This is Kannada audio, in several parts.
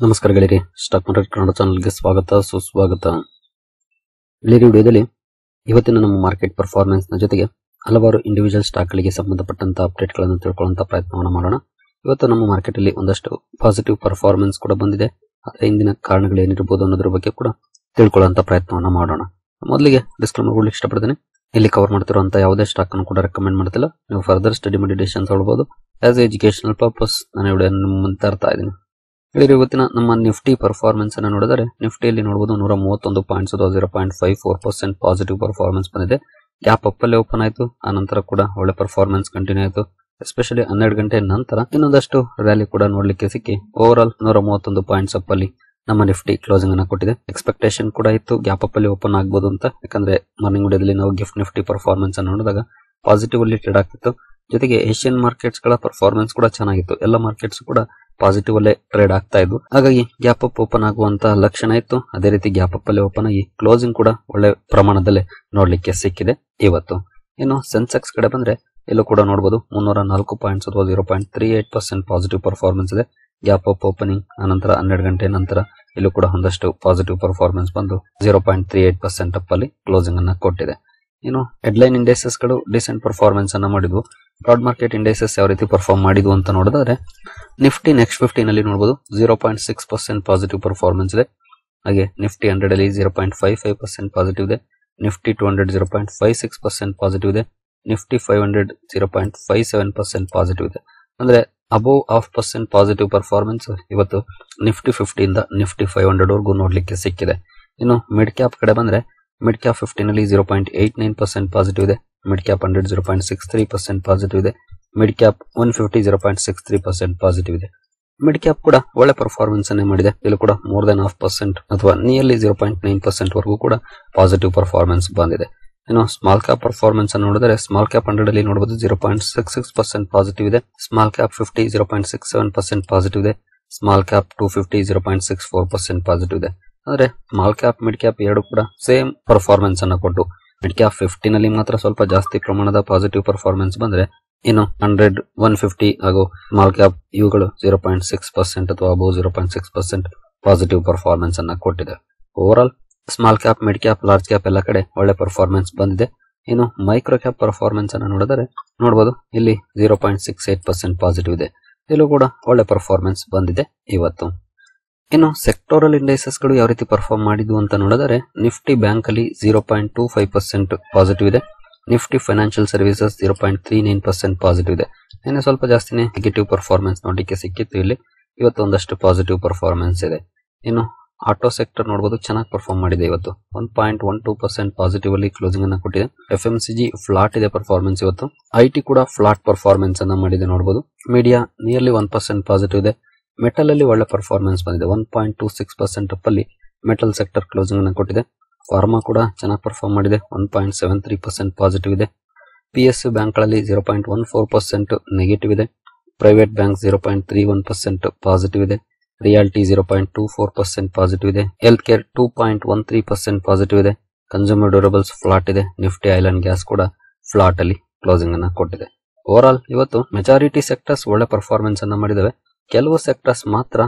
ನಮಸ್ಕಾರ ಗೆಳೆಯರಿ, ಸ್ಟಾಕ್ ಮಾರ್ಕೆಟ್ ಕನ್ನಡ ಚಾನಲ್ಗೆ ಸ್ವಾಗತ ಸುಸ್ವಾಗತ. ಗೆಳೆಯರಿ, ವಿಡಿಯೋದಲ್ಲಿ ಇವತ್ತಿನ ನಮ್ಮ ಮಾರ್ಕೆಟ್ ಪರ್ಫಾರ್ಮೆನ್ಸ್ ನ ಜೊತೆಗೆ ಹಲವಾರು ಇಂಡಿವಿಜುವಲ್ ಸ್ಟಾಕ್ ಗಳಿಗೆ ಸಂಬಂಧಪಟ್ಟಂತ ಅಪ್ಡೇಟ್ ಗಳನ್ನು ತಿಳ್ಕೊಳ್ಳುವಂತ ಪ್ರಯತ್ನವನ್ನು ಮಾಡೋಣ. ಇವತ್ತು ನಮ್ಮ ಮಾರ್ಕೆಟ್ ಅಲ್ಲಿ ಒಂದಷ್ಟು ಪಾಸಿಟಿವ್ ಪರ್ಫಾರ್ಮೆನ್ಸ್ ಕೂಡ ಬಂದಿದೆ. ಅದರ ಹಿಂದಿನ ಕಾರಣಗಳೇನಿರಬಹುದು ಅನ್ನೋದ್ರ ಬಗ್ಗೆ ಕೂಡ ತಿಳ್ಕೊಳ್ಳುವಂತ ಪ್ರಯತ್ನವನ್ನು ಮಾಡೋಣ. ಮೊದಲಿಗೆ ಡಿಸ್ಕ್ಲೇಮರ್ ಕೊಡ್ಲಿಕ್ಕೆ ಇಷ್ಟಪಡ್ತೇನೆ. ಇಲ್ಲಿ ಕವರ್ ಮಾಡ್ತಿರುವಂತ ಯಾವುದೇ ಸ್ಟಾಕ್ ಅನ್ನು ಕೂಡ ರೆಕಮೆಂಡ್ ಮಾಡ್ತಿಲ್ಲ. ನೀವು ಫರ್ದರ್ ಸ್ಟಡಿ ಮಾಡಿ ಡಿಸಿಷನ್ ತಗೊಳ್ಬಹುದು. ಆಸ್ ಎಜುಕೇಶನಲ್ ಪರ್ಪಸ್ ನಾನು ವಿಡಿಯೋ ಮುಂದೆ ತರ್ತಾ ಇದ್ದೀನಿ. ಇವತ್ತಿನ ನಮ್ಮ ನಿಫ್ಟಿ ಪರ್ಫಾರ್ಮೆನ್ಸ್ ಅನ್ನು ನೋಡಿದರೆ ನಿಫ್ಟಿಯಲ್ಲಿ ನೋಡಬಹುದು 131 ಪಾಯಿಂಟ್ಸ್ 0.54% ಪಾಸಿಟಿವ್ ಪರ್ಫಾರ್ಮೆನ್ಸ್ ಬಂದಿದೆ. ಗ್ಯಾಪ್ ಅಪ್ ಅಲ್ಲೇ ಓಪನ್ ಆಯಿತು. ಆ ನಂತರ ಕೂಡ ಒಳ್ಳೆ ಪರ್ಫಾರ್ಮೆನ್ಸ್ ಕಂಟಿನ್ಯೂ ಆಯಿತು. ಎಸ್ಪೆಷಲಿ 12 ಗಂಟೆ ನಂತರ ಇನ್ನೊಂದಷ್ಟು ರ್ಯಾಲಿ ಕೂಡ ನೋಡ್ಲಿಕ್ಕೆ ಸಿಕ್ಕಿ ಓವರ್ ಆಲ್ 131 ಪಾಯಿಂಟ್ಸ್ ಅಪ್ ಅಲ್ಲಿ ನಮ್ಮ ನಿಫ್ಟಿ ಕ್ಲೋಸಿಂಗ್ ಅನ್ನ ಕೊಟ್ಟಿದೆ. ಎಕ್ಸ್ಪೆಕ್ಟೇಷನ್ ಕೂಡ ಇತ್ತು ಗ್ಯಾಪ್ ಅಪ್ ಅಲ್ಲಿ ಓಪನ್ ಆಗಬಹುದು ಅಂತ. ಯಾಕಂದ್ರೆ ಮಾರ್ನಿಂಗ್ ವಿಡಿಯೋದಲ್ಲಿ ನಾವು ಗಿಫ್ಟ್ ನಿಫ್ಟಿ ಪರ್ಫಾರ್ಮೆನ್ಸ್ ಅನ್ನು ನೋಡಿದಾಗ ಪಾಸಿಟಿವ್ ಅಲ್ಲಿ ಟ್ರೇಡ್ ಆಗ್ತಿತ್ತು. ಜೊತೆಗೆ ಏಷ್ಯನ್ ಮಾರ್ಕೆಟ್ಸ್ ಗಳ ಪರ್ಫಾರ್ಮೆನ್ಸ್ ಕೂಡ ಚೆನ್ನಾಗಿತ್ತು. ಎಲ್ಲ ಮಾರ್ಕೆಟ್ಸ್ ಕೂಡ ಪಾಸಿಟಿವ್ ಅಲ್ಲೇ ಟ್ರೇಡ್ ಆಗ್ತಾ ಇದ್ವು. ಹಾಗಾಗಿ ಗ್ಯಾಪ್ ಅಪ್ ಓಪನ್ ಆಗುವಂತ ಲಕ್ಷಣ ಇತ್ತು. ಅದೇ ರೀತಿ ಗ್ಯಾಪ್ ಅಪ್ ಅಲ್ಲಿ ಓಪನ್ ಆಗಿ ಕ್ಲೋಸಿಂಗ್ ಕೂಡ ಒಳ್ಳೆ ಪ್ರಮಾಣದಲ್ಲಿ ನೋಡ್ಲಿಕ್ಕೆ ಸಿಕ್ಕಿದೆ ಇವತ್ತು. ಇನ್ನು ಸೆನ್ಸೆಕ್ಸ್ ಕಡೆ ಬಂದ್ರೆ ಇಲ್ಲೂ ಕೂಡ ನೋಡಬಹುದು 304 ಪಾಯಿಂಟ್ಸ್ 0.38% ಪಾಸಿಟಿವ್ ಪರ್ಫಾರ್ಮೆನ್ಸ್ ಇದೆ. ಗ್ಯಾಪ್ ಅಪ್ ಓಪನಿಂಗ್ ಆನಂತರ 12 ಗಂಟೆ ನಂತರ ಇಲ್ಲೂ ಕೂಡ ಒಂದಷ್ಟು ಪಾಸಿಟಿವ್ ಪರ್ಫಾರ್ಮೆನ್ಸ್ ಬಂದು 0.38% ಅಪ್ ಅಲ್ಲಿ ಕ್ಲೋಸಿಂಗ್ ಅನ್ನ ಕೊಟ್ಟಿದೆ. ಇನ್ನು ಹೆಡ್ಲೈನ್ ಇಂಡೈಸಸ್ ಗಳು ಡಿಸೆಂಟ್ ಪರ್ಫಾರ್ಮೆನ್ಸ್ ಅನ್ನ ಮಾಡಿದ್ವು. ಬ್ರಾಡ್ ಮಾರ್ಕೆಟ್ ಇಂಡೈಸಸ್ ಯಾವ ರೀತಿ ಪರ್ಫಾರ್ಮ್ ಮಾಡಿದ್ವು ಅಂತ ನೋಡಿದ್ರೆ ನಿಫ್ಟಿ ನೆಕ್ಸ್ಟ್ 50 ನಲ್ಲಿ ನೋಡಬಹುದು 0.6% ಪಾಸಿಟಿವ್ ಪರ್ಫಾರ್ಮೆನ್ಸ್ ಇದೆ. ಹಾಗೆ ನಿಫ್ಟಿ 100 ಅಲ್ಲಿ 0.55% ಪಾಸಿಟಿವ್ ಇದೆ. ನಿಫ್ಟಿ 200 0.56% ಪಾಸಿಟಿವ್ ಇದೆ. ನಿಫ್ಟಿ 500 0.57% ಪಾಸಿಟಿವ್ ಇದೆ. ಅಂದ್ರೆ ಅಬೋವ್ 0.5% ಪಾಸಿಟಿವ್ ಪರ್ಫಾರ್ಮೆನ್ಸ್ ಇವತ್ತು ನಿಫ್ಟಿ 50 ಇಂದ ನಿಫ್ಟಿ 500 ವರೆಗೂ ನೋಡ್ಲಿಕ್ಕೆ ಸಿಕ್ಕಿದೆ. ಇನ್ನು ಮಿಡ್ ಕ್ಯಾಪ್ ಕಡೆ ಬಂದ್ರೆ ಮಿಡ್ ಕ್ಯಾಪ್ 50 ನಲ್ಲಿ 0.89% ಪಾಸಿಟಿವ್ ಇದೆ. ಮಿಡ್ ಕ್ಯಾಪ್ 100 0.63% ಪಾಸಿಟಿವ್ ಇದೆ. ಮಿಡ್ ಕ್ಯಾಪ್ 150 0.63% ಪಾಸಿಟಿವ್ ಇದೆ. ಮಿಡ್ ಕ್ಯಾಪ್ ಕೂಡ ಒಳ್ಳೆ ಪರ್ಫಾರ್ಮೆನ್ಸ್ ಅನ್ನೇ ಮಾಡಿದೆ. ಇಲ್ಲಿ ಕೂಡ ಮೋರ್ ದನ್ 0.5% ಅಥವಾ ನಿಯರ್ಲಿ 0.9% ವರೆಗೂ ಕೂಡ ಪಾಸಿಟಿವ್ ಪರ್ಫಾರ್ಮೆನ್ಸ್ ಬಂದಿದೆ. ಇನ್ನು ಸ್ಮಾಲ್ ಕ್ಯಾಪ್ ಪರ್ಫಾರ್ಮೆನ್ಸ್ ಅನ್ನು ನೋಡಿದರೆ ಸ್ಮಾಲ್ ಕ್ಯಾಪ್ 100 ಅಲ್ಲಿ ನೋಡಬಹುದು 0.66% ಪಾಸಿಟಿವ್ ಇದೆ. ಸ್ಮಾಲ್ ಕ್ಯಾಪ್ 50 0.67% ಪಾಸಿಟಿವ್ ಇದೆ. ಸ್ಮಾಲ್ ಕ್ಯಾಪ್ 250 0.64% ಪಾಸಿಟಿವ್ ಇದೆ. ಅಂದ್ರೆ ಸ್ಮಾಲ್ ಕ್ಯಾಪ್ ಮಿಡ್ ಕ್ಯಾಪ್ ಎರಡು ಕೂಡ ಸೇಮ್ ಪರ್ಫಾರ್ಮೆನ್ಸ್ ಅನ್ನ ಕೊಟ್ಟು ಮಿಡ್ ಕ್ಯಾಪ್ 50 ನಲ್ಲಿ ಮಾತ್ರ ಸ್ವಲ್ಪ ಜಾಸ್ತಿ ಪ್ರಮಾಣದ ಪಾಸಿಟಿವ್ ಪರ್ಫಾರ್ಮೆನ್ಸ್ ಬಂದ್ರೆ ಇನ್ನು 100 150 ಹಾಗೂ ಸ್ಮಾಲ್ ಕ್ಯಾಪ್ ಇವುಗಳು 0.6% ಅಥವಾ ಅಬೌವ್ 0.6% ಪಾಸಿಟಿವ್ ಪರ್ಫಾರ್ಮೆನ್ಸ್ ಅನ್ನ ಕೊಟ್ಟಿದೆ. Over all small cap mid cap large cap ಎಲ್ಲ ಕಡೆ ಒಳ್ಳೆ ಪರ್ಫಾರ್ಮೆನ್ಸ್ ಬಂದಿದೆ. ಇನ್ನು ಮೈಕ್ರೋ ಕ್ಯಾಪ್ ಪರ್ಫಾರ್ಮೆನ್ಸ್ ಅನ್ನ ನೋಡಿದರೆ ನೋಡಬಹುದು ಇಲ್ಲಿ 0.68% ಪಾಸಿಟಿವ್ ಇದೆ. ಇಲ್ಲೂ ಕೂಡ ಒಳ್ಳೆ ಪರ್ಫಾರ್ಮೆನ್ಸ್ ಬಂದಿದೆ ಇವತ್ತು. ಇನ್ನು ಸೆಕ್ಟೋರಲ್ ಇಂಡೈಸಸ್ ಗಳು ಯಾವ ರೀತಿ ಪರ್ಫಾರ್ಮ್ ಮಾಡಿದ್ವು ಅಂತ ನೋಡಿದರೆ ನಿಫ್ಟಿ ಬ್ಯಾಂಕ್ ಅಲ್ಲಿ 0.25% ಪಾಸಿಟಿವ್ ಇದೆ. ನಿಫ್ಟಿ ಫೈನಾನ್ಷಿಯಲ್ ಸರ್ವಿಸಸ್ 0.39% ಪಾಸಿಟಿವ್ ಇದೆ. ನಿನ್ನೆ ಸ್ವಲ್ಪ ಜಾಸ್ತಿನೇ ನೆಗೆಟಿವ್ ಪರ್ಫಾರ್ಮೆನ್ಸ್ ನೋಡಲಿಕ್ಕೆ ಸಿಕ್ಕಿತ್ತು. ಇಲ್ಲಿ ಇವತ್ತು ಒಂದಷ್ಟು ಪಾಸಿಟಿವ್ ಪರ್ಫಾರ್ಮೆನ್ಸ್ ಇದೆ. ಇನ್ನು ಆಟೋ ಸೆಕ್ಟರ್ ನೋಡಬಹುದು ಚೆನ್ನಾಗಿ ಪರ್ಫಾರ್ಮ್ ಮಾಡಿದೆ. ಇವತ್ತು 1.12% ಪಾಸಿಟಿವ್ ಅಲ್ಲಿ ಕ್ಲೋಸಿಂಗ್ ಅನ್ನ ಕೊಟ್ಟಿದೆ. FMCG ಫ್ಲಾಟ್ ಇದೆ ಪರ್ಫಾರ್ಮೆನ್ಸ್ ಇವತ್ತು. IT ಕೂಡ ಫ್ಲಾಟ್ ಪರ್ಫಾರ್ಮೆನ್ಸ್ ಅನ್ನ ಮಾಡಿದೆ ನೋಡಬಹುದು. ಮೀಡಿಯಾ ನಿಯರ್ಲಿ 1% ಪಾಸಿಟಿವ್ ಇದೆ. ಮೆಟಲ್ ಅಲ್ಲಿ ಒಳ್ಳೆ ಪರ್ಫಾರ್ಮೆನ್ಸ್ ಬಂದಿದೆ. 1.26% ಅಪ್ ಅಲ್ಲಿ ಮೆಟಲ್ ಸೆಕ್ಟರ್ ಕ್ಲೋಸಿಂಗ್ ಅನ್ನು ಕೊಟ್ಟಿದೆ. ಫಾರ್ಮಾ ಕೂಡ ಚೆನ್ನಾಗಿ ಪರ್ಫಾರ್ಮ್ ಮಾಡಿದೆ. 1.73% ಪಾಸಿಟಿವ್ ಇದೆ. PSU ಬ್ಯಾಂಕ್ ಗಳಲ್ಲಿ 0.14% ನೆಗೆಟಿವ್ ಇದೆ. ಪ್ರೈವೇಟ್ ಬ್ಯಾಂಕ್ 0.31% ಪಾಸಿಟಿವ್ ಇದೆ. ರಿಯಾಲಿಟಿ 0.24% ಪಾಸಿಟಿವ್ ಇದೆ. ಹೆಲ್ತ್ ಕೇರ್ 2.13% ಪಾಸಿಟಿವ್ ಇದೆ. ಕನ್ಸ್ಯೂಮರ್ ಡ್ಯೂರಬಲ್ಸ್ ಫ್ಲಾಟ್ ಇದೆ. ನಿಫ್ಟಿ ಆಯಿಲ್ ಅಂಡ್ ಗ್ಯಾಸ್ ಕೂಡ ಫ್ಲಾಟ್ ಅಲ್ಲಿ ಕ್ಲೋಸಿಂಗ್ ಅನ್ನ ಕೊಟ್ಟಿದೆ. ಓವರ್ ಆಲ್ ಇವತ್ತು ಮೆಜಾರಿಟಿ ಸೆಕ್ಟರ್ಸ್ ಒಳ್ಳೆ ಪರ್ಫಾರ್ಮೆನ್ಸ್ ಅನ್ನ ಮಾಡಿದವೆ. ಕೆಲವು ಸೆಕ್ಟರ್ಸ್ ಮಾತ್ರ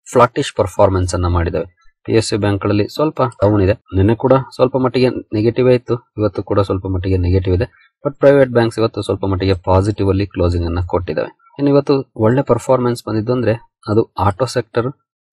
ಫ್ಲಾಟಿಶ್ ಪರ್ಫಾರ್ಮೆನ್ಸ್ ಅನ್ನ ಮಾಡಿದವೆ. PSU ಬ್ಯಾಂಕ್ ಗಳಲ್ಲಿ ಸ್ವಲ್ಪ ಡೌನ್ ಇದೆ. ನಿನ್ನೆ ಕೂಡ ಸ್ವಲ್ಪ ಮಟ್ಟಿಗೆ ನೆಗೆಟಿವ್ ಆಯಿತು. ಇವತ್ತು ಕೂಡ ಸ್ವಲ್ಪ ಮಟ್ಟಿಗೆ ನೆಗೆಟಿವ್ ಇದೆ. ಬಟ್ ಪ್ರೈವೇಟ್ ಬ್ಯಾಂಕ್ಸ್ ಇವತ್ತು ಸ್ವಲ್ಪ ಮಟ್ಟಿಗೆ ಪಾಸಿಟಿವ್ ಅಲ್ಲಿ ಕ್ಲೋಸಿಂಗ್ ಅನ್ನ ಕೊಟ್ಟಿದ್ದಾವೆ. ಇನ್ನು ಇವತ್ತು ಒಳ್ಳೆ ಪರ್ಫಾರ್ಮೆನ್ಸ್ ಬಂದಿದ್ದು ಅಂದ್ರೆ ಅದು ಆಟೋ ಸೆಕ್ಟರ್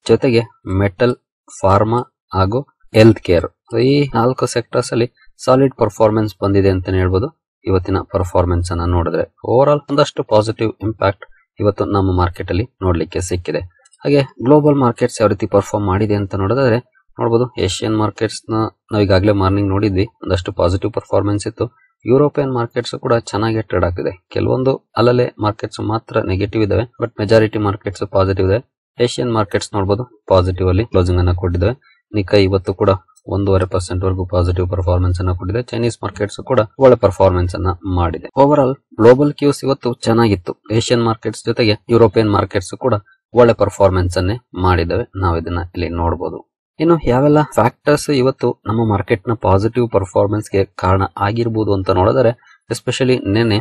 ಜೊತೆಗೆ ಮೆಟಲ್, ಫಾರ್ಮಾ ಹಾಗೂ ಹೆಲ್ತ್ ಕೇರ್. ಈ 4 ಸೆಕ್ಟರ್ಸ್ ಅಲ್ಲಿ ಸಾಲಿಡ್ ಪರ್ಫಾರ್ಮೆನ್ಸ್ ಬಂದಿದೆ ಅಂತಾನೆ ಹೇಳ್ಬೋದು. ಇವತ್ತಿನ ಪರ್ಫಾರ್ಮೆನ್ಸ್ ಅನ್ನ ನೋಡಿದ್ರೆ ಓವರ್ ಆಲ್ ಒಂದಷ್ಟು ಪಾಸಿಟಿವ್ ಇಂಪ್ಯಾಕ್ಟ್ ಇವತ್ತು ನಮ್ಮ ಮಾರ್ಕೆಟ್ ಅಲ್ಲಿ ನೋಡ್ಲಿಕ್ಕೆ ಸಿಕ್ಕಿದೆ. ಹಾಗೆ ಗ್ಲೋಬಲ್ ಮಾರ್ಕೆಟ್ಸ್ ಯಾವ ರೀತಿ ಪರ್ಫಾರ್ಮ್ ಮಾಡಿದೆ ಅಂತ ನೋಡಿದ್ರೆ ನೋಡಬಹುದು. ಏಷ್ಯನ್ ಮಾರ್ಕೆಟ್ಸ್ ನಾವು ಈಗಾಗಲೇ ಮಾರ್ನಿಂಗ್ ನೋಡಿದ್ವಿ, ಒಂದಷ್ಟು ಪಾಸಿಟಿವ್ ಪರ್ಫಾರ್ಮೆನ್ಸ್ ಇತ್ತು. ಯುರೋಪಿಯನ್ ಮಾರ್ಕೆಟ್ಸ್ ಕೂಡ ಚೆನ್ನಾಗಿ ಟ್ರೇಡ್ ಆಗ್ತಿದೆ. ಕೆಲವೊಂದು ಅಲ್ಲಲ್ಲೇ ಮಾರ್ಕೆಟ್ಸ್ ಮಾತ್ರ ನೆಗೆಟಿವ್ ಇದಾವೆ. ಬಟ್ ಮೆಜಾರಿಟಿ ಮಾರ್ಕೆಟ್ಸ್ ಪಾಸಿಟಿವ್ ಇದೆ. ಏಷ್ಯನ್ ಮಾರ್ಕೆಟ್ಸ್ ನೋಡಬಹುದು ಪಾಸಿಟಿವ್ ಅಲ್ಲಿ ಕ್ಲೋಸಿಂಗ್ ಅನ್ನ ಕೊಟ್ಟಿದ್ದಾವೆ. ನಿಕೈ ಇವತ್ತು ಕೂಡ 1.5% ವರೆಗೂ ಪಾಸಿಟಿವ್ ಪರ್ಫಾರ್ಮೆನ್ಸ್ ಅನ್ನ ಕೊಟ್ಟಿದೆ. ಚೈನೀಸ್ ಮಾರ್ಕೆಟ್ಸ್ ಕೂಡ ಒಳ್ಳೆ ಪರ್ಫಾರ್ಮೆನ್ಸ್ ಅನ್ನ ಮಾಡಿದೆ. ಓವರ್ ಆಲ್ ಗ್ಲೋಬಲ್ ಕ್ಯೂಸ್ ಇವತ್ತು ಚೆನ್ನಾಗಿತ್ತು. ಏಷ್ಯನ್ ಮಾರ್ಕೆಟ್ಸ್ ಜೊತೆಗೆ ಯುರೋಪಿಯನ್ ಮಾರ್ಕೆಟ್ಸ್ ಕೂಡ ಒಳ್ಳೆ ಪರ್ಫಾರ್ಮೆನ್ಸ್ ಅನ್ನೇ ಮಾಡಿದವೆ. ನಾವು ಇದನ್ನ ಇಲ್ಲಿ ನೋಡಬಹುದು. ಇನ್ನು ಯಾವೆಲ್ಲ ಫ್ಯಾಕ್ಟರ್ಸ್ ಇವತ್ತು ನಮ್ಮ ಮಾರ್ಕೆಟ್ ನ ಪಾಸಿಟಿವ್ ಪರ್ಫಾರ್ಮೆನ್ಸ್ ಗೆ ಕಾರಣ ಆಗಿರಬಹುದು ಅಂತ ನೋಡಿದರೆ ಎಸ್ಪೆಷಲಿ ನಿನ್ನೆ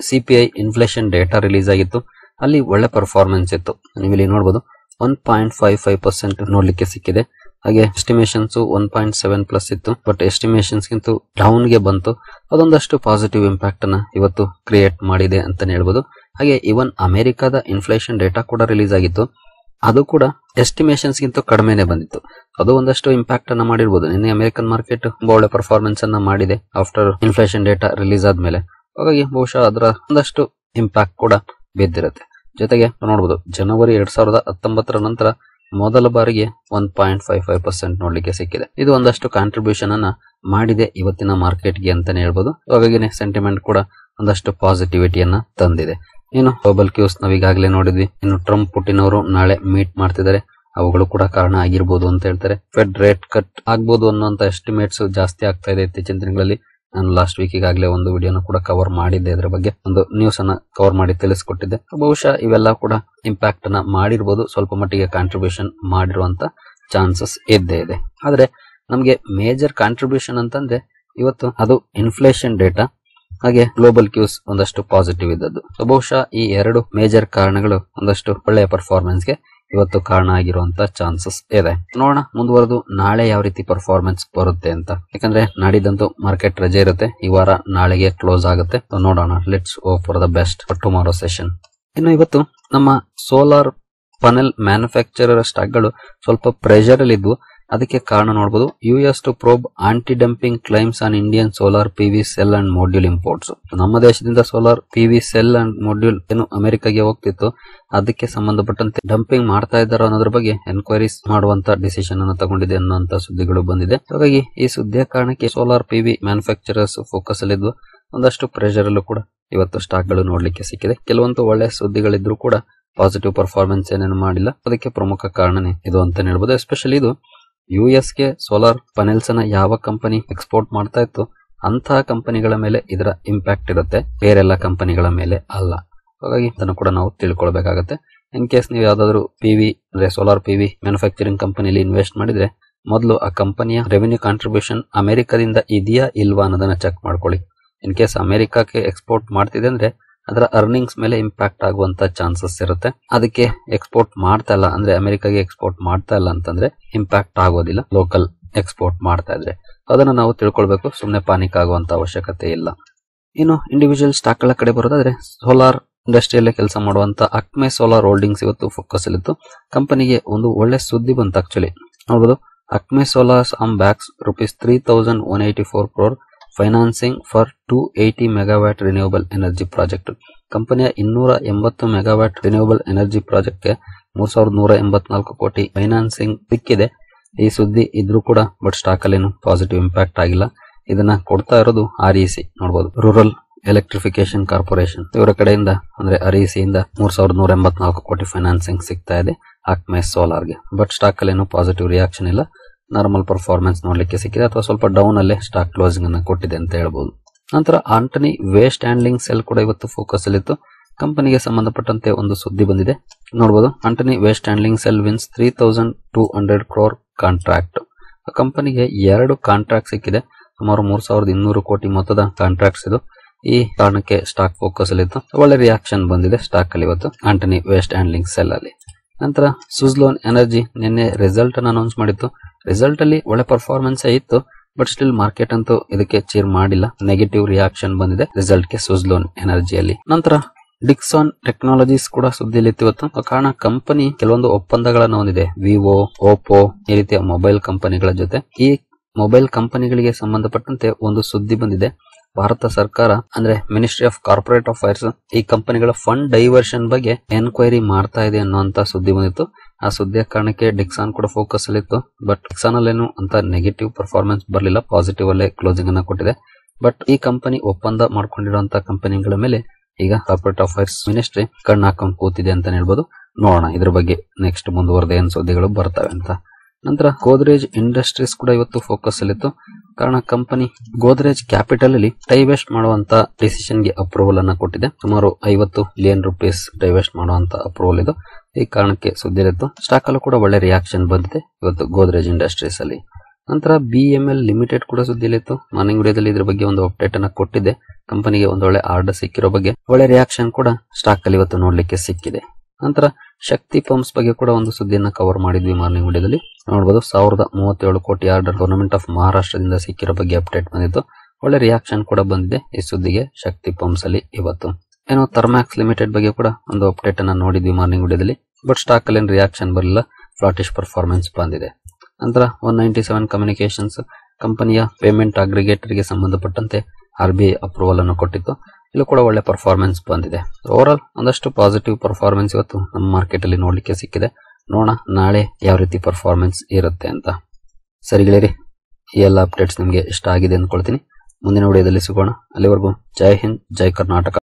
CPI ಇನ್ಫ್ಲೇಷನ್ ಡೇಟಾ ರಿಲೀಸ್ ಆಗಿತ್ತು. ಅಲ್ಲಿ ಒಳ್ಳೆ ಪರ್ಫಾರ್ಮೆನ್ಸ್ ಇತ್ತು. ನೀವು ಇಲ್ಲಿ ನೋಡಬಹುದು 1.55% ನೋಡ್ಲಿಕ್ಕೆ ಸಿಕ್ಕಿದೆ. ಹಾಗೆ ಎಸ್ಟಿಮೇಷನ್ಸ್ 1.7 ಪ್ಲಸ್ ಇತ್ತು, ಬಟ್ ಎಸ್ಟಿಮೇಷನ್ಸ್ ಗಿಂತ ಡೌನ್ ಗೆ ಬಂತು. ಅದೊಂದಷ್ಟು ಪಾಸಿಟಿವ್ ಇಂಪ್ಯಾಕ್ಟ್ ಅನ್ನ ಇವತ್ತು ಕ್ರಿಯೇಟ್ ಮಾಡಿದೆ ಅಂತಾನೆ ಹೇಳ್ಬೋದು. ಹಾಗೆ ಇವನ್ ಅಮೆರಿಕಾದ ಇನ್ಫ್ಲೇಷನ್ ಡೇಟಾ ಕೂಡ ರಿಲೀಸ್ ಆಗಿತ್ತು, ಅದು ಕೂಡ ಎಸ್ಟಿಮೇಷನ್ಸ್ ಗಿಂತ ಕಡಿಮೆನೆ ಬಂದಿತ್ತು. ಅದು ಒಂದಷ್ಟು ಇಂಪ್ಯಾಕ್ಟ್ ಅನ್ನ ಮಾಡಿರ್ಬೋದು. ನಿನ್ನೆ ಅಮೆರಿಕನ್ ಮಾರ್ಕೆಟ್ ತುಂಬಾ ಒಳ್ಳೆ ಪರ್ಫಾರ್ಮೆನ್ಸ್ ಅನ್ನ ಮಾಡಿದೆ ಆಫ್ಟರ್ ಇನ್ಫ್ಲೇಷನ್ ಡೇಟಾ ರಿಲೀಸ್ ಆದ್ಮೇಲೆ. ಹಾಗಾಗಿ ಬಹುಶಃ ಅದರ ಒಂದಷ್ಟು ಇಂಪ್ಯಾಕ್ಟ್ ಕೂಡ ಬಿದ್ದಿರುತ್ತೆ. ಜೊತೆಗೆ ನೋಡಬಹುದು ಜನವರಿ 2019 ನಂತರ ಮೊದಲ ಬಾರಿಗೆ 1.55% ನೋಡ್ಲಿಕ್ಕೆ ಸಿಕ್ಕಿದೆ. ಇದು ಒಂದಷ್ಟು ಕಾಂಟ್ರಿಬ್ಯೂಷನ್ ಅನ್ನ ಮಾಡಿದೆ ಇವತ್ತಿನ ಮಾರ್ಕೆಟ್ಗೆ ಅಂತಾನೆ ಹೇಳ್ಬೋದು. ಹಾಗಾಗಿ ಸೆಂಟಿಮೆಂಟ್ ಕೂಡ ಒಂದಷ್ಟು ಪಾಸಿಟಿವಿಟಿಯನ್ನ ತಂದಿದೆ. ಇನ್ನು ಗ್ಲೋಬಲ್ ಕ್ಯೂಸ್ ನಾವೀಗಾಗಲೇ ನೋಡಿದ್ವಿ. ಇನ್ನು ಟ್ರಂಪ್ ಪುಟಿನ್ ಅವರು ನಾಳೆ ಮೀಟ್ ಮಾಡ್ತಿದ್ದಾರೆ, ಅವುಗಳು ಕೂಡ ಕಾರಣ ಆಗಿರ್ಬೋದು ಅಂತ ಹೇಳ್ತಾರೆ. ಫೆಡ್ ರೇಟ್ ಕಟ್ ಆಗ್ಬೋದು ಅನ್ನುವಂತ ಎಸ್ಟಿಮೇಟ್ಸ್ ಜಾಸ್ತಿ ಆಗ್ತಾ ಇದೆ ಇತ್ತೀಚಿನ ದಿನಗಳಲ್ಲಿ. ನಾನು ಲಾಸ್ಟ್ ವೀಕ್ ಈಗಾಗಲೇ ಒಂದು ವಿಡಿಯೋನ ಕೂಡ ಕವರ್ ಮಾಡಿದ್ದೆ, ಇದರ ಬಗ್ಗೆ ಒಂದು ನ್ಯೂಸ್ ಅನ್ನ ಕವರ್ ಮಾಡಿ ತಿಳಿಸ್ಕೊಟ್ಟಿದ್ದೆ. ಬಹುಶಃ ಇವೆಲ್ಲ ಕೂಡ ಇಂಪ್ಯಾಕ್ಟ್ ಅನ್ನ ಮಾಡಿರ್ಬೋದು, ಸ್ವಲ್ಪ ಮಟ್ಟಿಗೆ ಕಾಂಟ್ರಿಬ್ಯೂಷನ್ ಮಾಡಿರುವಂತ ಚಾನ್ಸಸ್ ಇದ್ದೇ ಇದೆ. ಆದ್ರೆ ನಮ್ಗೆ ಮೇಜರ್ ಕಾಂಟ್ರಿಬ್ಯೂಷನ್ ಅಂತಂದ್ರೆ ಇವತ್ತು ಅದು ಇನ್ಫ್ಲೇಷನ್ ಡೇಟಾ ಹಾಗೆ ಗ್ಲೋಬಲ್ ಕ್ಯೂಸ್ ಒಂದಷ್ಟು ಪಾಸಿಟಿವ್ ಇದ್ದದ್ದು. ಬಹುಶಃ ಈ ಎರಡು ಮೇಜರ್ ಕಾರಣಗಳು ಒಂದಷ್ಟು ಒಳ್ಳೆಯ ಪರ್ಫಾರ್ಮೆನ್ಸ್ಗೆ ಇವತ್ತು ಕಾರಣ ಆಗಿರುವಂತ ಚಾನ್ಸಸ್ ಇದೆ. ನೋಡೋಣ ಮುಂದುವರೆದು ನಾಳೆ ಯಾವ ರೀತಿ ಪರ್ಫಾರ್ಮೆನ್ಸ್ ಬರುತ್ತೆ ಅಂತ. ಯಾಕಂದ್ರೆ ನಾಡಿದ್ದಂತೂ ಮಾರ್ಕೆಟ್ ರಜೆ ಇರುತ್ತೆ, ಈ ವಾರ ನಾಳೆಗೆ ಕ್ಲೋಸ್ ಆಗುತ್ತೆ. ನೋಡೋಣ, let's hope for the best for tomorrow session. ಇನ್ನು ಇವತ್ತು ನಮ್ಮ ಸೋಲಾರ್ ಪನೆಲ್ ಮ್ಯಾನುಫ್ಯಾಕ್ಚರರ್ ಸ್ಟಾಕ್ ಗಳು ಸ್ವಲ್ಪ ಪ್ರೆಷರ್ ಅಲ್ಲಿ ಇದ್ವು. ಅದಕ್ಕೆ ಕಾರಣ ನೋಡಬಹುದು, US to probe anti dumping claims on Indian solar PV cell and module imports. ನಮ್ಮ ದೇಶದಿಂದ solar PV cell and module ಏನು ಅಮೆರಿಕಾಗೆ ಹೋಗ್ತಿತ್ತು, ಅದಕ್ಕೆ ಸಂಬಂಧಪಟ್ಟಂತೆ ಡಂಪಿಂಗ್ ಮಾಡ್ತಾ ಇದ್ದಾರೋ ಅನ್ನೋದ್ರ ಬಗ್ಗೆ ಎನ್ಕ್ವೈರೀಸ್ ಮಾಡುವಂತ ಡಿಸಿಷನ್ ಅನ್ನು ತಗೊಂಡಿದೆ ಅನ್ನುವಂತ ಸುದ್ದಿಗಳು ಬಂದಿದೆ. ಹಾಗಾಗಿ ಈ ಸುದ್ದಿಯ ಕಾರಣಕ್ಕೆ ಸೋಲಾರ್ ಪಿವಿ ಮ್ಯಾನುಫ್ಯಾಕ್ಚರರ್ಸ್ ಫೋಕಸ್ ಅಲ್ಲಿದ್ವು. ಒಂದಷ್ಟು ಪ್ರೆಷರ್ ಅಲ್ಲೂ ಕೂಡ ಇವತ್ತು ಸ್ಟಾಕ್ ಗಳು ನೋಡ್ಲಿಕ್ಕೆ ಸಿಕ್ಕಿದೆ. ಕೆಲವೊಂದು ಒಳ್ಳೆ ಸುದ್ದಿಗಳಿದ್ರು ಕೂಡ ಪಾಸಿಟಿವ್ ಪರ್ಫಾರ್ಮೆನ್ಸ್ ಏನೇನು ಮಾಡಿಲ್ಲ. ಅದಕ್ಕೆ ಪ್ರಮುಖ ಕಾರಣನೇ ಇದು ಅಂತ ಹೇಳ್ಬೋದು. ಎಸ್ಪೆಷಲಿ ಇದು ಯುಎಸ್ ಗೆ ಸೋಲಾರ್ ಪನೆಲ್ಸ್ ಅನ್ನ ಯಾವ ಕಂಪನಿ ಎಕ್ಸ್ಪೋರ್ಟ್ ಮಾಡ್ತಾ ಇತ್ತು ಅಂತಹ ಕಂಪನಿಗಳ ಮೇಲೆ ಇದರ ಇಂಪ್ಯಾಕ್ಟ್ ಇರುತ್ತೆ, ಬೇರೆಲ್ಲ ಕಂಪನಿಗಳ ಮೇಲೆ ಅಲ್ಲ. ಹಾಗಾಗಿ ಇದನ್ನು ಕೂಡ ನಾವು ತಿಳ್ಕೊಳ್ಬೇಕಾಗತ್ತೆ. ಇನ್ ಕೇಸ್ ನೀವು ಯಾವ್ದಾದ್ರು ಪಿವಿ ಅಂದ್ರೆ ಸೋಲಾರ್ ಪಿವಿ ಮ್ಯಾನುಫ್ಯಾಕ್ಚರಿಂಗ್ ಕಂಪನಿಲಿ ಇನ್ವೆಸ್ಟ್ ಮಾಡಿದ್ರೆ ಮೊದಲು ಆ ಕಂಪನಿಯ ರೆವೆನ್ಯೂ ಕಾಂಟ್ರಿಬ್ಯೂಷನ್ ಅಮೆರಿಕದಿಂದ ಇದೆಯಾ ಇಲ್ವಾ ಅನ್ನೋದನ್ನ ಚೆಕ್ ಮಾಡ್ಕೊಳ್ಳಿ. ಇನ್ ಕೇಸ್ ಅಮೆರಿಕಕ್ಕೆ ಎಕ್ಸ್ಪೋರ್ಟ್ ಮಾಡ್ತಿದೆ ಅಂದ್ರೆ ಅದರ ಅರ್ನಿಂಗ್ಸ್ ಮೇಲೆ ಇಂಪ್ಯಾಕ್ಟ್ ಆಗುವಂತ ಚಾನ್ಸಸ್ ಇರುತ್ತೆ. ಅದಕ್ಕೆ ಎಕ್ಸ್ಪೋರ್ಟ್ ಮಾಡ್ತಾ ಇಲ್ಲ ಅಂದ್ರೆ ಅಮೆರಿಕಾಗೆ ಎಕ್ಸ್ಪೋರ್ಟ್ ಮಾಡ್ತಾ ಇಲ್ಲ ಅಂತಂದ್ರೆ ಇಂಪ್ಯಾಕ್ಟ್ ಆಗೋದಿಲ್ಲ, ಲೋಕಲ್ ಎಕ್ಸ್ಪೋರ್ಟ್ ಮಾಡ್ತಾ ಇದ್ರೆ. ಅದನ್ನ ನಾವು ತಿಳ್ಕೊಳ್ಬೇಕು, ಸುಮ್ನೆ ಪಾನಿಕ್ ಆಗುವಂತ ಅವಶ್ಯಕತೆ ಇಲ್ಲ. ಇನ್ನು ಇಂಡಿವಿಜುವಲ್ ಸ್ಟಾಕ್ ಗಳ ಕಡೆ ಬರೋದಾದ್ರೆ ಸೋಲಾರ್ ಇಂಡಸ್ಟ್ರಿಯಲ್ಲೇ ಕೆಲಸ ಮಾಡುವಂತ ಅಕ್ಮೆ ಸೋಲಾರ್ ಹೋಲ್ಡಿಂಗ್ಸ್ ಇವತ್ತು ಫೋಕಸ್ ಅಲ್ಲಿತ್ತು. ಕಂಪನಿಗೆ ಒಂದು ಒಳ್ಳೆ ಸುದ್ದಿ ಬಂತು. ಆಕ್ಚುಲಿ ನೋಡಬಹುದು, Acme solars on bags ₹3,184 crore financing for 280 megawatt renewable energy project. ಕಂಪನಿಯ 280 ಮೆಗಾವ್ಯಾಟ್ ರಿನ್ಯೂವಬಲ್ ಎನರ್ಜಿ ಪ್ರಾಜೆಕ್ಟ್ ಗೆ 3,184 ಕೋಟಿ ಫೈನಾನ್ಸಿಂಗ್ ಸಿಕ್ಕಿದೆ. ಈ ಸುದ್ದಿ ಇದ್ರೂ ಕೂಡ ಬಟ್ ಸ್ಟಾಕ್ ಅಲ್ಲಿ ಪಾಸಿಟಿವ್ ಇಂಪ್ಯಾಕ್ಟ್ ಆಗಿಲ್ಲ. ಇದನ್ನ ಕೊಡ್ತಾ ಇರೋದು REC ನೋಡಬಹುದು, ರೂರಲ್ ಎಲೆಕ್ಟ್ರಿಫಿಕೇಶನ್ ಕಾರ್ಪೊರೇಷನ್. ಇವರ ಕಡೆಯಿಂದ ಅಂದ್ರೆ REC ಇಂದ 3,184 ಕೋಟಿ ಫೈನಾನ್ಸಿಂಗ್ ಸಿಗ್ತಾ ಇದೆ ಅಕ್ಮೆ ಸೋಲಾರ್ಗೆ. ಬಟ್ ಸ್ಟಾಕ್ ಅಲ್ಲಿ ಪಾಸಿಟಿವ್ ರಿಯಾಕ್ಷನ್ ಇಲ್ಲ, ನಾರ್ಮಲ್ ಪರ್ಫಾರ್ಮೆನ್ಸ್ ನೋಡ್ಲಿಕ್ಕೆ ಸಿಕ್ಕಿದೆ, ಅಥವಾ ಸ್ವಲ್ಪ ಡೌನ್ ಅಲ್ಲೇ ಸ್ಟಾಕ್ ಕ್ಲೋಸಿಂಗ್ ಅನ್ನು ಕೊಟ್ಟಿದೆ ಅಂತ ಹೇಳ್ಬಹುದು. ನಂತರ ಆಂಟನಿ ವೇಸ್ಟ್ ಹ್ಯಾಂಡ್ಲಿಂಗ್ ಸೆಲ್ ಕೂಡ ಇವತ್ತು ಫೋಕಸ್ ಅಲ್ಲಿತ್ತು. ಕಂಪನಿಗೆ ಸಂಬಂಧಪಟ್ಟಂತೆ ಒಂದು ಸುದ್ದಿ ಬಂದಿದೆ ನೋಡಬಹುದು. Antony waste handling cell wins 3,200 crore contract. ಕಂಪನಿಗೆ 2 ಕಾಂಟ್ರಾಕ್ಟ್ ಸಿಕ್ಕಿದೆ, ಸುಮಾರು 3,200 ಕೋಟಿ ಮೊತ್ತದ ಕಾಂಟ್ರಾಕ್ಟ್ಸ್ ಇದು. ಈ ಕಾರಣಕ್ಕೆ ಸ್ಟಾಕ್ ಫೋಕಸ್ ಅಲ್ಲಿತ್ತು. ಒಳ್ಳೆ ರಿಯಾಕ್ಷನ್ ಬಂದಿದೆ ಸ್ಟಾಕ್ ಅಲ್ಲಿ ಇವತ್ತು ಆಂಟನಿ ವೇಸ್ಟ್ ಹ್ಯಾಂಡ್ಲಿಂಗ್ ಸೆಲ್ ಅಲ್ಲಿ. ನಂತರ ಸುಜ್ಲೋನ್ ಎನರ್ಜಿ ನಿನ್ನೆ ರಿಸಲ್ಟ್ ಅನ್ನು ಅನೌನ್ಸ್ ಮಾಡಿತ್ತು. ರಿಸಲ್ಟ್ ಅಲ್ಲಿ ಒಳ್ಳೆ ಪರ್ಫಾರ್ಮೆನ್ಸ್ ಇತ್ತು, ಬಟ್ ಸ್ಟಿಲ್ ಮಾರ್ಕೆಟ್ ಅಂತೂ ಇದಕ್ಕೆ ಚೀರ್ ಮಾಡಿಲ್ಲ. ನೆಗೆಟಿವ್ ರಿಯಾಕ್ಷನ್ ಬಂದಿದೆ ರಿಸಲ್ಟ್ ಗೆ ಸುಜ್ಲೋನ್ ಎನರ್ಜಿಯಲ್ಲಿ. ನಂತರ ಡಿಕ್ಸಾನ್ ಟೆಕ್ನಾಲಜೀಸ್ ಕೂಡ ಸುದ್ದಿಯಲ್ಲಿತ್ತು ಇವತ್ತು. ಕಾರಣ ಕಂಪನಿ ಕೆಲವೊಂದು ಒಪ್ಪಂದಗಳನ್ನು ಹೊಂದಿದೆ ವಿವೋ, ಓಪೋ ಈ ರೀತಿಯ ಮೊಬೈಲ್ ಕಂಪನಿಗಳ ಜೊತೆ. ಈ ಮೊಬೈಲ್ ಕಂಪನಿಗಳಿಗೆ ಸಂಬಂಧಪಟ್ಟಂತೆ ಒಂದು ಸುದ್ದಿ ಬಂದಿದೆ. ಭಾರತ ಸರ್ಕಾರ ಅಂದ್ರೆ ಮಿನಿಸ್ಟ್ರಿ ಆಫ್ ಕಾರ್ಪೊರೇಟ್ ಅಫೈರ್ಸ್ ಈ ಕಂಪನಿಗಳ ಫಂಡ್ ಡೈವರ್ಷನ್ ಬಗ್ಗೆ ಎನ್ಕ್ವೈರಿ ಮಾಡ್ತಾ ಇದೆ ಅನ್ನುವಂತ ಸುದ್ದಿ ಬಂದಿತ್ತು. ಆ ಸುದ್ದಿಯ ಕಾರಣಕ್ಕೆ ಡಿಕ್ಸಾನ್ ಕೂಡ ಫೋಕಸ್ ಅಲ್ಲಿತ್ತು. ಬಟ್ ಡಿಕ್ಸಾನ್ ಅಲ್ಲೇನು ಅಂತ ನೆಗೆಟಿವ್ ಪರ್ಫಾರ್ಮೆನ್ಸ್ ಬರಲಿಲ್ಲ, ಪಾಸಿಟಿವ್ ಅಲ್ಲೇ ಕ್ಲೋಸಿಂಗ್ ಅನ್ನ ಕೊಟ್ಟಿದೆ. ಬಟ್ ಈ ಕಂಪನಿ ಒಪ್ಪಂದ ಮಾಡ್ಕೊಂಡಿರುವಂತಹ ಕಂಪನಿಗಳ ಮೇಲೆ ಈಗ ಕಾರ್ಪೊರೇಟ್ ಅಫೈರ್ಸ್ ಮಿನಿಸ್ಟ್ರಿ ಕಣ್ಣು ಹಾಕೊಂಡು ಕೂತಿದೆ ಅಂತ ಹೇಳ್ಬೋದು. ನೋಡೋಣ ಇದ್ರ ಬಗ್ಗೆ ನೆಕ್ಸ್ಟ್ ಮುಂದುವರೆದ ಏನ್ ಸುದ್ದಿಗಳು ಬರ್ತವೆ ಅಂತ. ನಂತರ ಗೋದ್ರೇಜ್ ಇಂಡಸ್ಟ್ರೀಸ್ ಕೂಡ ಇವತ್ತು ಫೋಕಸ್ ಅಲ್ಲಿತ್ತು. ಕಾರಣ ಕಂಪನಿ ಗೋದ್ರೇಜ್ ಕ್ಯಾಪಿಟಲ್ ಅಲ್ಲಿ ಡೈವೆಸ್ಟ್ ಮಾಡುವಂತ ಡಿಸಿಷನ್ ಗೆ ಅಪ್ರೂವಲ್ ಅನ್ನ ಕೊಟ್ಟಿದೆ. ಸುಮಾರು 50 ಬಿಲಿಯನ್ ರೂಪೀಸ್ ಡೈವೆಸ್ಟ್ ಮಾಡುವಂತ ಅಪ್ರೂವಲ್ ಇದು. ಈ ಕಾರಣಕ್ಕೆ ಸುದ್ದಿ ಇತ್ತು. ಸ್ಟಾಕ್ ಅಲ್ಲೂ ಕೂಡ ಒಳ್ಳೆ ರಿಯಾಕ್ಷನ್ ಬಂದಿದೆ ಇವತ್ತು ಗೋದ್ರೇಜ್ ಇಂಡಸ್ಟ್ರೀಸ್ ಅಲ್ಲಿ. ನಂತರ BML ಲಿಮಿಟೆಡ್ ಕೂಡ ಸುದ್ದಿಯಲ್ಲಿತ್ತು. ಮಾರ್ನಿಂಗ್ ವಿಡಿಯೋದಲ್ಲಿ ಇದ್ರ ಬಗ್ಗೆ ಒಂದು ಅಪ್ಡೇಟ್ ಅನ್ನ ಕೊಟ್ಟಿದೆ. ಕಂಪನಿಗೆ ಒಂದು ಒಳ್ಳೆ ಆರ್ಡರ್ ಸಿಕ್ಕಿರೋ ಬಗ್ಗೆ ಒಳ್ಳೆ ರಿಯಾಕ್ಷನ್ ಕೂಡ ಸ್ಟಾಕ್ ಅಲ್ಲಿ ಇವತ್ತು ನೋಡ್ಲಿಕ್ಕೆ ಸಿಕ್ಕಿದೆ. ನಂತರ ಶಕ್ತಿ ಪಂಪ್ಸ್ ಬಗ್ಗೆ ಕೂಡ ಒಂದು ಸುದ್ದಿಯನ್ನ ಕವರ್ ಮಾಡಿದ್ವಿ ಮಾರ್ನಿಂಗ್ ವಿಡಿಯೋದಲ್ಲಿ. ನೋಡಬಹುದು 1037 ಕೋಟಿ ಆರ್ಡರ್ ಗವರ್ನಮೆಂಟ್ ಆಫ್ ಮಹಾರಾಷ್ಟ್ರದಿಂದ ಸಿಕ್ಕಿರೋ ಬಗ್ಗೆ ಅಪ್ಡೇಟ್ ಬಂದಿತ್ತು. ಒಳ್ಳೆ ರಿಯಾಕ್ಷನ್ ಕೂಡ ಬಂದಿದೆ ಈ ಸುದ್ದಿಗೆ ಶಕ್ತಿ ಪಂಪ್ಸ್ ಅಲ್ಲಿ ಇವತ್ತು. ಏನೋ ಥರ್ಮ್ಯಾಕ್ಸ್ ಲಿಮಿಟೆಡ್ ಬಗ್ಗೆ ಕೂಡ ಒಂದು ಅಪ್ಡೇಟ್ ಅನ್ನ ನೋಡಿದ್ವಿ ಮಾರ್ನಿಂಗ್ ವಿಡಿಯೋದಲ್ಲಿ. ಬಟ್ ಸ್ಟಾಕ್ ಅಲ್ಲಿ ರಿಯಾಕ್ಷನ್ ಬರಲಿಲ್ಲ, ಫ್ಲಾಟಿಶ್ ಪರ್ಫಾರ್ಮೆನ್ಸ್ ಬಂದಿದೆ. ನಂತರ 197 ಕಮ್ಯುನಿಕೇಶನ್ಸ್ ಕಂಪನಿಯ ಪೇಮೆಂಟ್ ಅಗ್ರಿಗೇಟರ್ ಗೆ ಸಂಬಂಧಪಟ್ಟಂತೆ RBI ಅಪ್ರೂವಲ್ ಅನ್ನು ಕೊಟ್ಟಿತ್ತು. ಇಲ್ಲೂ ಕೂಡ ಒಳ್ಳೆ ಪರ್ಫಾರ್ಮೆನ್ಸ್ ಬಂದಿದೆ. ಓವರ್ ಆಲ್ ಒಂದಷ್ಟು ಪಾಸಿಟಿವ್ ಪರ್ಫಾರ್ಮೆನ್ಸ್ ಇವತ್ತು ನಮ್ಮ ಮಾರ್ಕೆಟ್ ಅಲ್ಲಿ ನೋಡ್ಲಿಕ್ಕೆ ಸಿಕ್ಕಿದೆ. ನೋಡೋಣ ನಾಳೆ ಯಾವ ರೀತಿ ಪರ್ಫಾರ್ಮೆನ್ಸ್ ಇರುತ್ತೆ ಅಂತ. ಸರಿ ಗೆಳೆಯರಿ, ಈ ಎಲ್ಲ ಅಪ್ಡೇಟ್ಸ್ ನಿಮಗೆ ಇಷ್ಟ ಆಗಿದೆ ಅಂದ್ಕೊಳ್ತೀನಿ. ಮುಂದಿನ ವಿಡಿಯೋದಲ್ಲಿ ಸಿಗೋಣ. ಅಲ್ಲಿವರೆಗೂ ಜೈ ಹಿಂದ್, ಜೈ ಕರ್ನಾಟಕ.